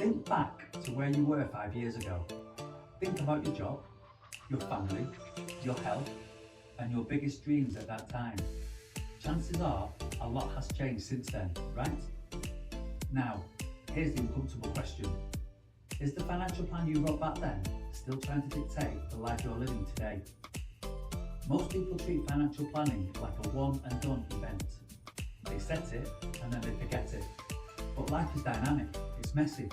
Think back to where you were 5 years ago. Think about your job, your family, your health, and your biggest dreams at that time. Chances are a lot has changed since then, right? Now, here's the uncomfortable question. Is the financial plan you wrote back then still trying to dictate the life you're living today? Most people treat financial planning like a one and done event. They set it and then they forget it. But life is dynamic, it's messy,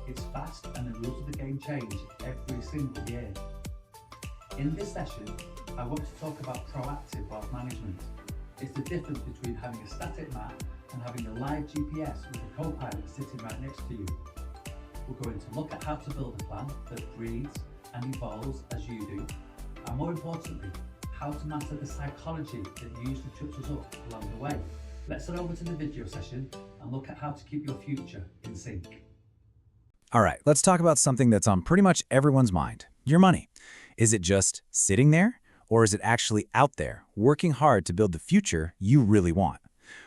it's fast, and the rules of the game change every single year. In this session, I want to talk about proactive wealth management. It's the difference between having a static map and having a live GPS with a co-pilot sitting right next to you. We're going to look at how to build a plan that breathes and evolves as you do, and more importantly, how to master the psychology that usually trips us up along the way. Let's head over to the video session and look at how to keep your future in sync. All right, let's talk about something that's on pretty much everyone's mind, your money. Is it just sitting there, or is it actually out there, working hard to build the future you really want?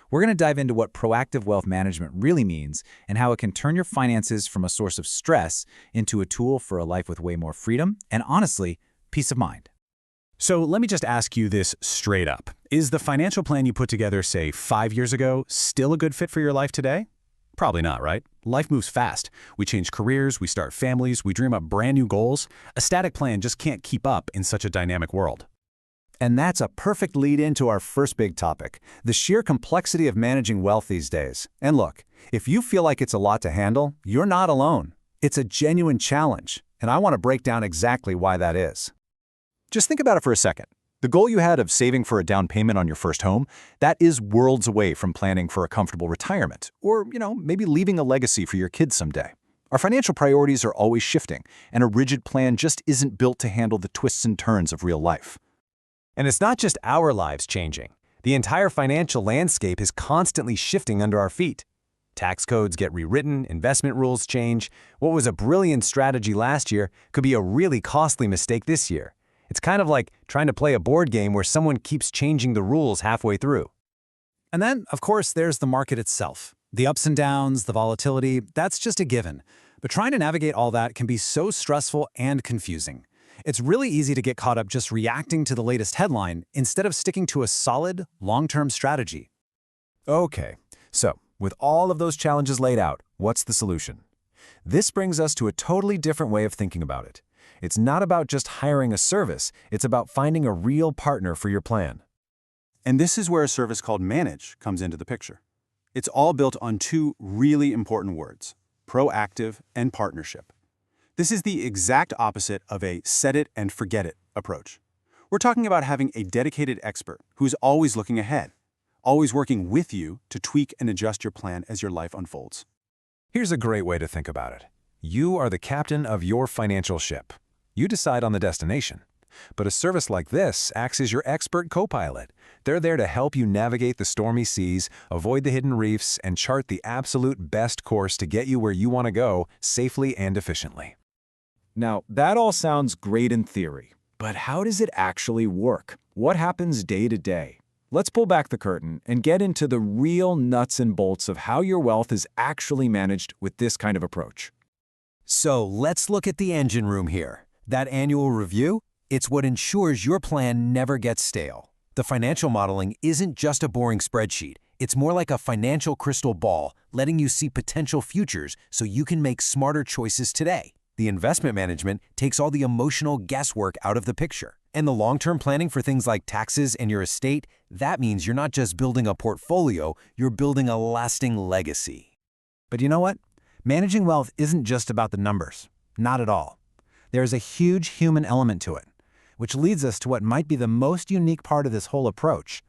We're going to dive into what proactive wealth management really means and how it can turn your finances from a source of stress into a tool for a life with way more freedom and, honestly, peace of mind. So let me just ask you this straight up. Is the financial plan you put together, say, 5 years ago, still a good fit for your life today? Probably not, right? Life moves fast. We change careers, we start families, we dream up brand new goals. A static plan just can't keep up in such a dynamic world. And that's a perfect lead into our first big topic, the sheer complexity of managing wealth these days. And look, if you feel like it's a lot to handle, you're not alone. It's a genuine challenge, and I want to break down exactly why that is. Just think about it for a second. The goal you had of saving for a down payment on your first home, that is worlds away from planning for a comfortable retirement, or, maybe leaving a legacy for your kids someday. Our financial priorities are always shifting, and a rigid plan just isn't built to handle the twists and turns of real life. And it's not just our lives changing. The entire financial landscape is constantly shifting under our feet. Tax codes get rewritten, investment rules change. What was a brilliant strategy last year could be a really costly mistake this year. It's kind of like trying to play a board game where someone keeps changing the rules halfway through. And then, of course, there's the market itself. The ups and downs, the volatility, that's just a given. But trying to navigate all that can be so stressful and confusing. It's really easy to get caught up just reacting to the latest headline instead of sticking to a solid, long-term strategy. Okay, so with all of those challenges laid out, what's the solution? This brings us to a totally different way of thinking about it. It's not about just hiring a service, it's about finding a real partner for your plan. And this is where a service called Manage comes into the picture. It's all built on two really important words, proactive and partnership. This is the exact opposite of a set it and forget it approach. We're talking about having a dedicated expert who's always looking ahead, always working with you to tweak and adjust your plan as your life unfolds. Here's a great way to think about it. You are the captain of your financial ship. You decide on the destination. But a service like this acts as your expert co-pilot. They're there to help you navigate the stormy seas, avoid the hidden reefs, and chart the absolute best course to get you where you want to go safely and efficiently. Now, that all sounds great in theory, but how does it actually work? What happens day to day? Let's pull back the curtain and get into the real nuts and bolts of how your wealth is actually managed with this kind of approach. So let's look at the engine room here. That annual review, it's what ensures your plan never gets stale. The financial modeling isn't just a boring spreadsheet. It's more like a financial crystal ball, letting you see potential futures so you can make smarter choices today. The investment management takes all the emotional guesswork out of the picture. And the long-term planning for things like taxes and your estate, that means you're not just building a portfolio, you're building a lasting legacy. But you know what? Managing wealth isn't just about the numbers. Not at all. There's a huge human element to it, which leads us to what might be the most unique part of this whole approach,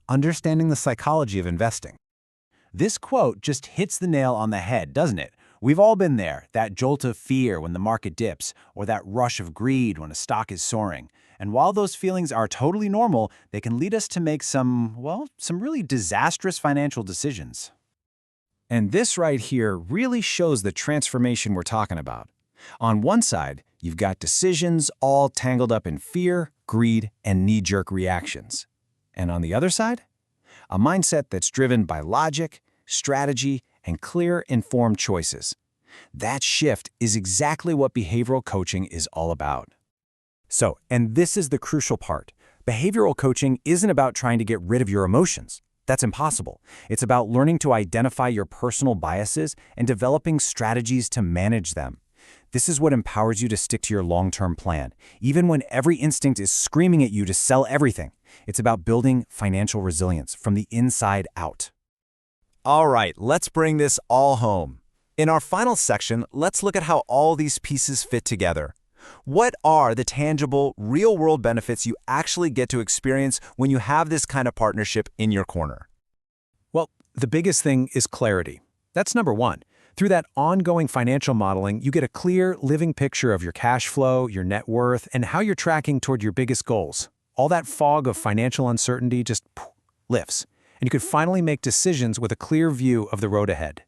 understanding the psychology of investing. This quote just hits the nail on the head, doesn't it? We've all been there, that jolt of fear when the market dips, or that rush of greed when a stock is soaring. And while those feelings are totally normal, they can lead us to make some really disastrous financial decisions. And this right here really shows the transformation we're talking about. On one side, you've got decisions all tangled up in fear, greed, and knee-jerk reactions. And on the other side, a mindset that's driven by logic, strategy, and clear, informed choices. That shift is exactly what behavioral coaching is all about. So, and this is the crucial part. Behavioral coaching isn't about trying to get rid of your emotions. That's impossible. It's about learning to identify your personal biases and developing strategies to manage them. This is what empowers you to stick to your long-term plan, even when every instinct is screaming at you to sell everything. It's about building financial resilience from the inside out. All right, let's bring this all home. In our final section, let's look at how all these pieces fit together. What are the tangible, real-world benefits you actually get to experience when you have this kind of partnership in your corner? Well, the biggest thing is clarity. That's number one. Through that ongoing financial modeling, you get a clear, living picture of your cash flow, your net worth, and how you're tracking toward your biggest goals. All that fog of financial uncertainty just lifts, and you can finally make decisions with a clear view of the road ahead.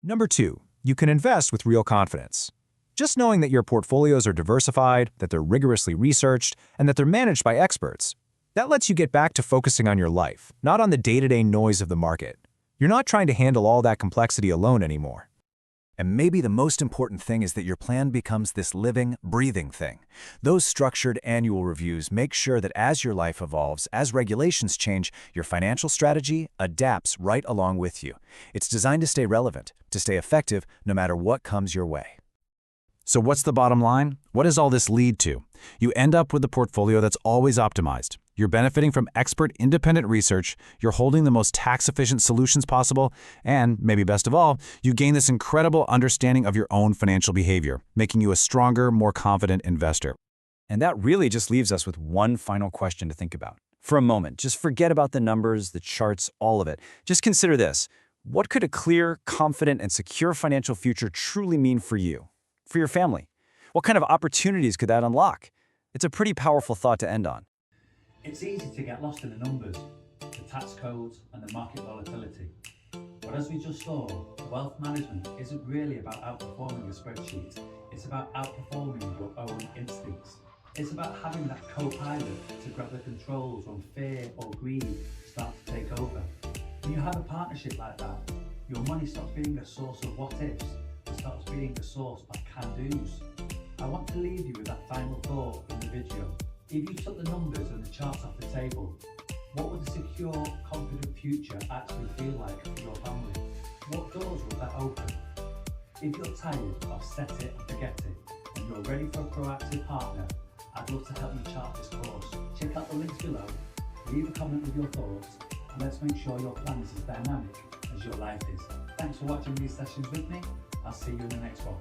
Number two, you can invest with real confidence. Just knowing that your portfolios are diversified, that they're rigorously researched, and that they're managed by experts, that lets you get back to focusing on your life, not on the day-to-day noise of the market. You're not trying to handle all that complexity alone anymore. And maybe the most important thing is that your plan becomes this living, breathing thing. Those structured annual reviews make sure that as your life evolves, as regulations change, your financial strategy adapts right along with you. It's designed to stay relevant, to stay effective, no matter what comes your way. So what's the bottom line? What does all this lead to? You end up with a portfolio that's always optimized. You're benefiting from expert independent research, you're holding the most tax-efficient solutions possible, and, maybe best of all, you gain this incredible understanding of your own financial behavior, making you a stronger, more confident investor. And that really just leaves us with one final question to think about. For a moment, just forget about the numbers, the charts, all of it. Just consider this. What could a clear, confident, and secure financial future truly mean for you? For your family? What kind of opportunities could that unlock? It's a pretty powerful thought to end on. It's easy to get lost in the numbers, the tax codes and the market volatility. But as we just saw, wealth management isn't really about outperforming a spreadsheet, it's about outperforming your own instincts. It's about having that co-pilot to grab the controls when fear or greed start to take over. When you have a partnership like that, your money stops being a source of what-ifs and starts being a source of can-dos. I want to leave you with that final thought in the video. If you took the numbers and the charts off the table, what would a secure, confident future actually feel like for your family? What doors would that open? If you're tired of set it and forget it, and you're ready for a proactive partner, I'd love to help you chart this course. Check out the links below, leave a comment with your thoughts, and let's make sure your plan is as dynamic as your life is. Thanks for watching these sessions with me. I'll see you in the next one.